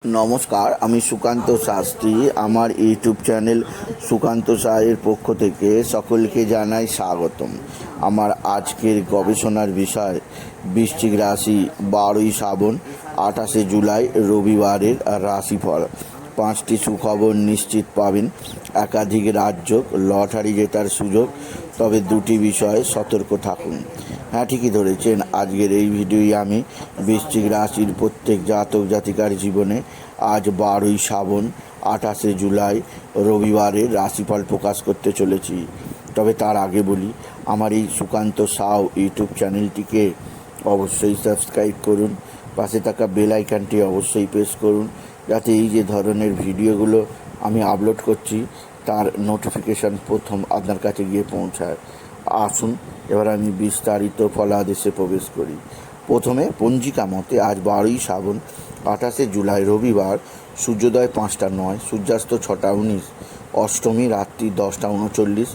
নমস্কার, আমি সুকান্ত শাস্ত্রী। আমার ইউটিউব চ্যানেল সুকান্ত সাহের পক্ষ থেকে সকলকে জানাই স্বাগতম। আমার আজকের গবেষণার বিষয় বৃশ্চিক রাশি, 12ই শ্রাবণ 28শে জুলাই রবিবারের রাশিফল। 5টি সুখবর নিশ্চিত পাবেন, একাধিক রাজযোগ, লটারি জেতার সুযোগ। তবে 2টি বিষয়ে সতর্ক থাকুন। হ্যাঁ, ঠিকই ধরেছেন। আজকের এই ভিডিওয় আমি বৃশ্চিক রাশির প্রত্যেক জাতক জাতিকার জীবনে আজ 12ই শ্রাবণ 28শে জুলাই রবিবারের রাশিফল প্রকাশ করতে চলেছি। তবে তার আগে বলি, আমার এই সুকান্ত সাউ ইউটিউব চ্যানেলটিকে অবশ্যই সাবস্ক্রাইব করুন, পাশে থাকা বেল আইকনটি অবশ্যই প্রেস করুন, যাতে এই যে ধরনের ভিডিওগুলো আমি আপলোড করছি তার নোটিফিকেশান প্রথম আপনার কাছে গিয়ে পৌঁছায়। আসুন এবার আমি বিস্তারিত ফলাদেশে প্রবেশ করি। প্রথমে পঞ্জিকা মতে আজ 12ই শ্রাবণ 28শে জুলাই রবিবার, সূর্যোদয় 5টা 9, সূর্যাস্ত 6টা 19, অষ্টমী রাত্রি 10টা 39,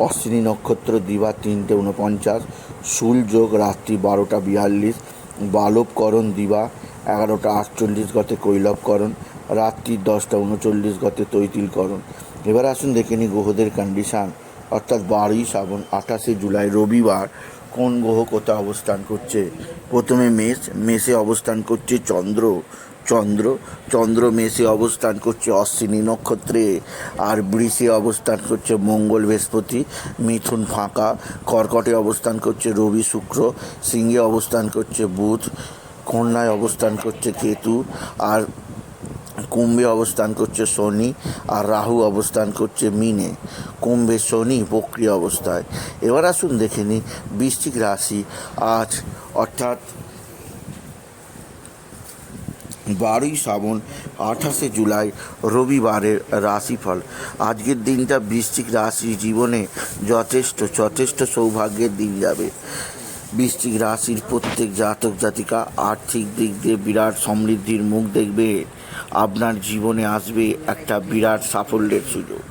অশ্বিনী নক্ষত্র দিবা 3টে 49, শূল যোগ রাত্রি 12টা 42, বালবকরণ দিবা 11টা 48 গতে কৈলবকরণ, রাত্রি 10টা 39 গতে তৈতিলকরণ। এবার আসুন দেখে নিই গ্রহদের কন্ডিশান, অর্থাৎ 12ই শ্রাবণ 28শে জুলাই রবিবার কোন গ্রহ কোথায় অবস্থান করছে। প্রথমে মেষে অবস্থান করছে চন্দ্র মেষে অবস্থান করছে অশ্বিনী নক্ষত্রে, আর বৃষে অবস্থান করছে মঙ্গল বৃহস্পতি, মিথুন ফাঁকা, কর্কটে অবস্থান করছে রবি শুক্র, সিংহে অবস্থান করছে বুধ, কন্যায় অবস্থান করছে কেতু, আর কুম্ভে অবস্থান করছে শনি, আর রাহু অবস্থান করছে মীনে। কুম্ভে শনি বক্রী অবস্থায়। এবার আসুন দেখে নিই বৃশ্চিক রাশি আজ, অর্থাৎ 12ই শ্রাবণ 28শে জুলাই রবিবারের রাশিফল। আজকের দিনটা বৃশ্চিক রাশি জীবনে যথেষ্ট সৌভাগ্যের দিন যাবে। বৃশ্চিক রাশির প্রত্যেক জাতক জাতিকা আর্থিক দিক দিয়ে বিরাট সমৃদ্ধির মুখ দেখবে। আপনার জীবনে আসবে একটা বিরাট সাফল্যের সুযোগ।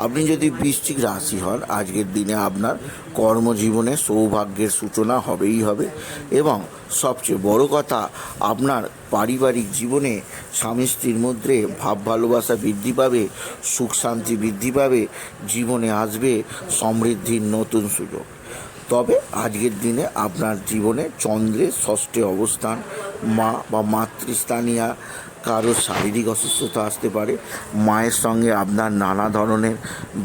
আপনি যদি বৃশ্চিক রাশি হন, আজকের দিনে আপনার কর্মজীবনে সৌভাগ্যের সূচনা হবেই হবে, এবং সবচেয়ে বড় কথা, আপনার পারিবারিক জীবনে স্বামী স্ত্রীর মধ্যে ভাব ভালোবাসা বৃদ্ধি পাবে, সুখ শান্তি বৃদ্ধি পাবে, জীবনে আসবে সমৃদ্ধির নতুন সুযোগ। তবে আজকের দিনে আপনার জীবনে চন্দ্রের ষষ্ঠে অবস্থান, মা বা মাতৃস্থানীয় কারো শারীরিক অসুস্থতা আসতে পারে। মায়ের সঙ্গে আপনার নানা ধরনের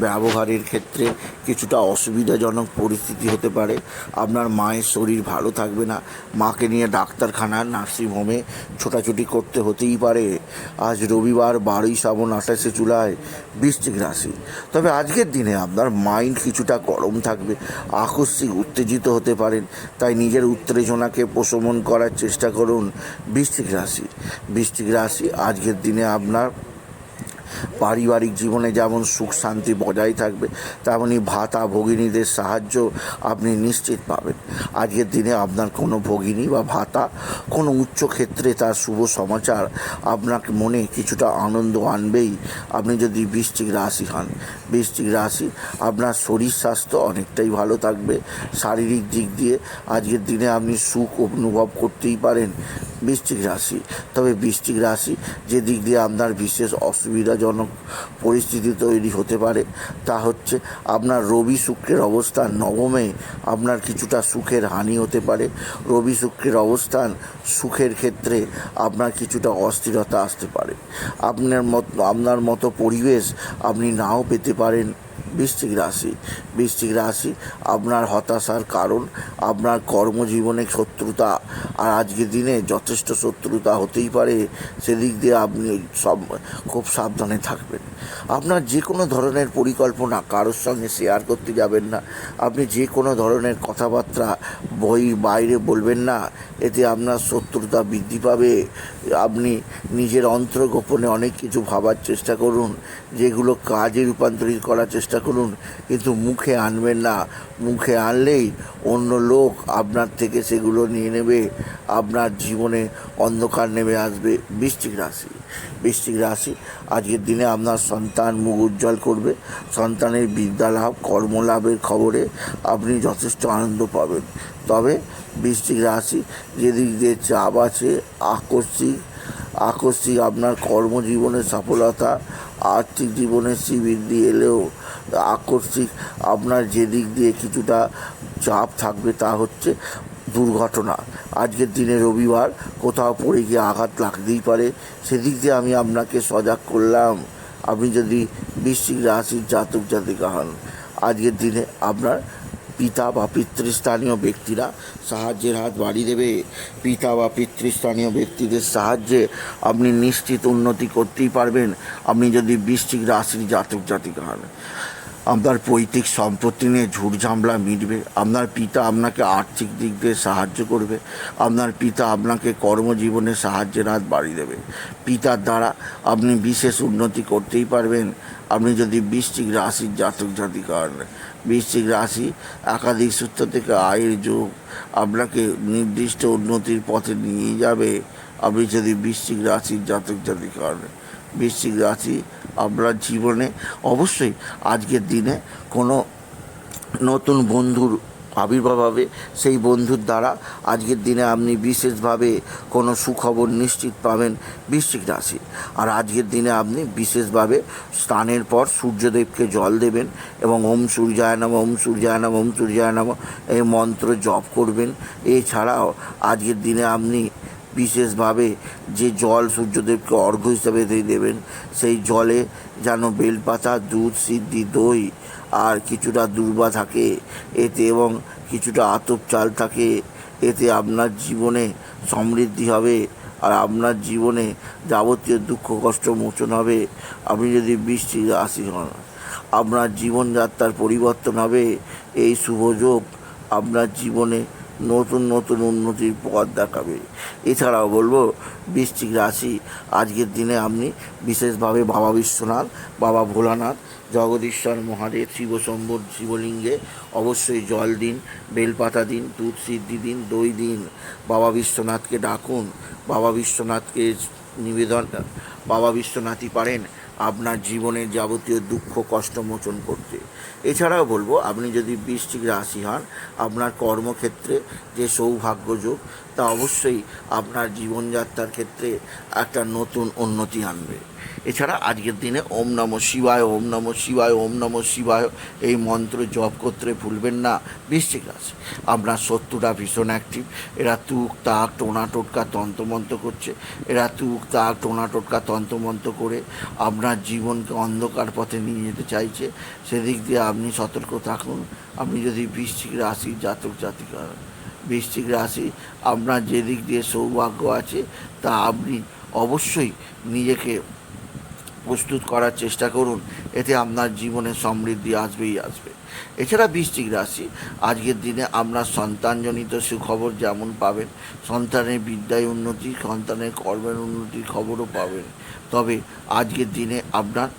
ব্যবহারের ক্ষেত্রে কিছুটা অসুবিধাজনক পরিস্থিতি হতে পারে। আপনার মায়ের শরীর ভালো থাকবে না, মাকে নিয়ে ডাক্তারখানার নার্সিংহোমে ছোটাছুটি করতে হতেই পারে। আজ রবিবার 12ই শ্রাবণ 28শে জুলাই বৃশ্চিক রাশি। তবে আজকের দিনে আপনার মাইন্ড কিছুটা গরম থাকবে, আকস্মিক উত্তেজিত হতে পারেন, তাই নিজের উত্তেজনাকে প্রশমন করার চেষ্টা করুন। বৃশ্চিক রাশি আজকের দিনে আপনার পারিবারিক জীবনে যেমন সুখ শান্তি বজায় থাকবে, তেমনই ভাতা ভগিনীদের সাহায্য আপনি নিশ্চিত পাবেন। আজকের দিনে আপনার কোনো ভগিনী বা ভাতা কোনো উচ্চ ক্ষেত্রে তার শুভ সমাচার আপনার মনে কিছুটা আনন্দ আনবেই। আপনি যদি বৃশ্চিক রাশি হন, বৃশ্চিক রাশি আপনার শরীর স্বাস্থ্য অনেকটাই ভালো থাকবে। শারীরিক দিক দিয়ে আজকের দিনে আপনি সুখ অনুভব করতেই পারেন বৃশ্চিক রাশি। তবে বৃশ্চিক রাশি যে দিক দিয়ে আপনার বিশেষ অসুবিধাজনক পরিস্থিতি তৈরি হতে পারে, তা হচ্ছে আপনার রবি শুক্রের অবস্থান নবমে, আপনার কিছুটা সুখের হানি হতে পারে। রবি শুক্রের অবস্থান সুখের ক্ষেত্রে আপনার কিছুটা অস্থিরতা আসতে পারে। আপনার মতো পরিবেশ আপনি নাও পেতে পারেন। বৃশ্চিক রাশি আপনার হতাশার কারণ আপনার কর্মজীবনে শত্রুতা, আর আজকের দিনে যথেষ্ট শত্রুতা হতেই পারে। সেদিক দিয়ে আপনি খুব সাবধানে থাকবেন। আপনার যে কোনো ধরনের পরিকল্পনা কারোর সঙ্গে শেয়ার করতে যাবেন না। আপনি যে কোনো ধরনের কথাবার্তা বাইরে বলবেন না, এতে আপনার শত্রুতা বৃদ্ধি পাবে। আপনি নিজের অন্তর্গোপনে অনেক কিছু ভাবার চেষ্টা করুন, যেগুলো কাজে রূপান্তরিত করার চেষ্টা করুন, কিন্তু মুখে আনবেন না। মুখে আনলেই অন্য লোক আপনার থেকে সেগুলো নিয়ে নেবে, আপনার জীবনে অন্ধকার নেমে আসবে। বৃশ্চিক রাশি আজকের দিনে আপনার সন্তান মুখ উজ্জ্বল করবে। সন্তানের বিদ্যালাভ, কর্মলাভের খবরে আপনি যথেষ্ট আনন্দ পাবেন। তবে বৃশ্চিক রাশি যেদিক দিয়ে চাপ আছে, আকস্মিক আপনার কর্মজীবনের সফলতা, আর্থিক জীবনের শ্রীবৃদ্ধি এলেও আকস্মিক আপনার যে দিক দিয়ে কিছুটা চাপ থাকবে তা হচ্ছে দুর্ঘটনা। আজকের দিনে রবিবার, কোথাও পড়ে গিয়ে আঘাত লাগতেই পারে, সেদিক দিয়ে আমি আপনাকে সজাগ করলাম। আপনি যদি বৃশ্চিক রাশির জাতক জাতিকা হন, আজকের দিনে আপনার পিতা বা পিতৃস্থানীয় ব্যক্তিরা সাহায্যের হাত বাড়িয়ে দেবে। পিতা বা পিতৃস্থানীয় ব্যক্তিদের সাহায্যে আপনি নিশ্চিত উন্নতি করতেই পারবেন আপনি যদি বৃশ্চিক রাশির জাতক জাতিকা হন। আপনার পৈতৃক সম্পত্তি নিয়ে ঝুটঝামলা মিটবে। আপনার পিতা আপনাকে আর্থিক দিক দিয়ে সাহায্য করবে। আপনার পিতা আপনাকে কর্মজীবনে সাহায্যের হাত বাড়িয়ে দেবে। পিতার দ্বারা আপনি বিশেষ উন্নতি করতেই পারবেন আপনি যদি বৃশ্চিক রাশির জাতক জাতিকা হন। বৃশ্চিক রাশি একাধিক সূত্র থেকে আয়ের যোগ আপনাকে নির্দিষ্ট উন্নতির পথে নিয়ে যাবে আপনি যদি বৃশ্চিক রাশির জাতক জাতিকা হন। বৃশ্চিক রাশি আপনার জীবনে অবশ্যই আজকের দিনে কোনো নতুন বন্ধুর আবির্ভাব হবে। সেই বন্ধুর দ্বারা আজকের দিনে আপনি বিশেষভাবে কোনো সুখবর নিশ্চিত পাবেন বৃশ্চিক রাশি। আর আজকের দিনে আপনি বিশেষভাবে স্নানের পর সূর্যদেবকে জল দেবেন এবং ওম সূর্যায় নমঃ, ওম সূর্যায় নমঃ, ওম সূর্যায় নমঃ এই মন্ত্র জপ করবেন। এছাড়াও আজকের দিনে আপনি বিশেষভাবে যে জল সূর্যদেবকে অর্ঘ্য হিসাবে দেবেন, সেই জলে যেন বেলপাতা, দুধ, সিদ্ধি, দই আর কিছুটা দূর্বা থাকে এতে, এবং কিছুটা আতপ চাল থাকে এতে আপনার জীবনে সমৃদ্ধি হবে আর আপনার জীবনে যাবতীয় দুঃখ কষ্ট মোচন হবে। আপনি যদি বৃশ্চিক রাশি হন, আপনার জীবনযাত্রার পরিবর্তন হবে। এই শুভযোগ আপনার জীবনে নতুন নতুন উন্নতির পথ দেখাবে। এছাড়াও বলবো বৃশ্চিক রাশি আজকের দিনে আপনি বিশেষভাবে বাবা বিশ্বনাথ, বাবা ভোলানাথ, জগদীশ্বর মহাদেব, শিবশম্ভুর শিবলিঙ্গে অবশ্যই জল দিন, বেলপাতা দিন, দুধ সিদ্ধি দিন, দই দিন। বাবা বিশ্বনাথকে ডাকুন, বাবা বিশ্বনাথকে নিবেদন। বাবা বিশ্বনাথই পারেন আপনার জীবনের যাবতীয় দুঃখ কষ্ট মোচন করতে। এছাড়াও বলবো আপনি যদি বৃশ্চিক রাশি হন, আপনার কর্মক্ষেত্রে যে সৌভাগ্য যোগ তা অবশ্যই আপনার জীবনযাত্রার ক্ষেত্রে একটা নতুন উন্নতি আনবে। এছাড়া আজকের দিনে ওম নমঃ শিবায়, ওম নমঃ শিবায়, ওম নমঃ শিবায় এই মন্ত্র জপ করতে ভুলবেন না বৃশ্চিক রাশি। আপনার শত্রুরা ভীষণ অ্যাক্টিভ, এরা তুক তাক টোনা টোটকা তন্ত্রমন্ত্র করছে, এরা তুক তাক টোনা টোটকা তন্ত্রমন্ত্র করে আপনার জীবনকে অন্ধকার পথে নিয়ে যেতে চাইছে। সেদিক দিয়ে আপনি সতর্ক থাকুন আপনি যদি বৃশ্চিক রাশির জাতক জাতিকা হন। বৃশ্চিক রাশি আপনার যে দিক দিয়ে সৌভাগ্য আছে তা আপনি অবশ্যই নিজেকে প্রস্তুত করার চেষ্টা করুন, এতে আপনার জীবনে সমৃদ্ধি আসবেই আসবে। এছাড়া বৃশ্চিক রাশি আজকের দিনে আপনার সন্তানজনিত সুখবর যেমন পাবেন, সন্তানের বিদ্যায় উন্নতি, সন্তানের কর্মের উন্নতির খবরও পাবেন। তবে আজকের দিনে আপনার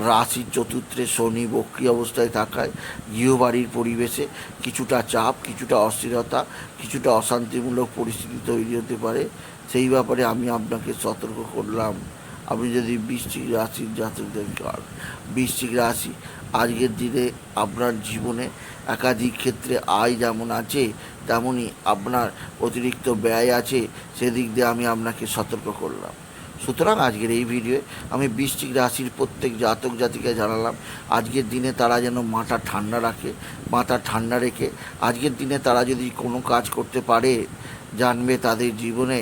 রাশির চতুর্থে শনি বক্রী অবস্থায় থাকায় গৃহবাড়ির পরিবেশে কিছুটা চাপ, কিছুটা অস্থিরতা, কিছুটা অশান্তিমূলক পরিস্থিতি তৈরি হতে পারে। সেই ব্যাপারে আমি আপনাকে সতর্ক করলাম। আপনি যদি বৃশ্চিক রাশির জাতক জাতিকা হন, বৃশ্চিক রাশি আজকের দিনে আপনার জীবনে একাধিক ক্ষেত্রে আয় যেমন আছে তেমনই আপনার অতিরিক্ত ব্যয় আছে, সেদিক দিয়ে আমি আপনাকে সতর্ক করলাম। সুতরাং আজকের এই ভিডিওয়ে আমি বৃশ্চিক রাশির প্রত্যেক জাতক জাতিকে জানালাম আজকের দিনে তারা যেন মাথা ঠান্ডা রাখে। মাথা ঠান্ডা রেখে আজকের দিনে তারা যদি কোনো কাজ করতে পারে, জানবে তাদের জীবনে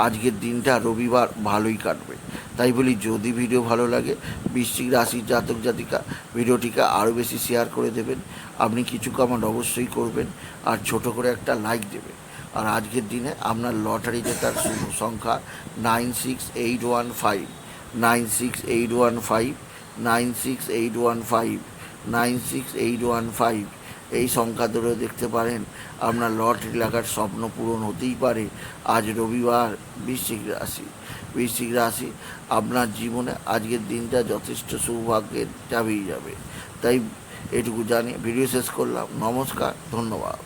আজকের দিনটা রবিবার ভালোই কাটবে। তাই বলি যদি ভিডিও ভালো লাগে বৃশ্চিক রাশির জাতক জাতিকা ভিডিওটিকে আরও বেশি শেয়ার করে দেবেন। আপনি কিছু কমেন্ট অবশ্যই করবেন আর ছোট করে একটা লাইক দেবেন। আর আজকের দিনে আপনার লটারি জেতার শুভ সংখ্যা 96815, 96815, 96815, 96815 এই সংখ্যা ধরে দেখতে পারেন আপনার লটারি লাগার স্বপ্ন পূরণ হতেই পারে। আজ রবিবার বৃশ্চিক রাশি আপনার জীবনে আজকের দিনটা যথেষ্ট সৌভাগ্যের যাবেই যাবে। তাই এটুকু জানি ভিডিও শেষ করলাম। নমস্কার, ধন্যবাদ।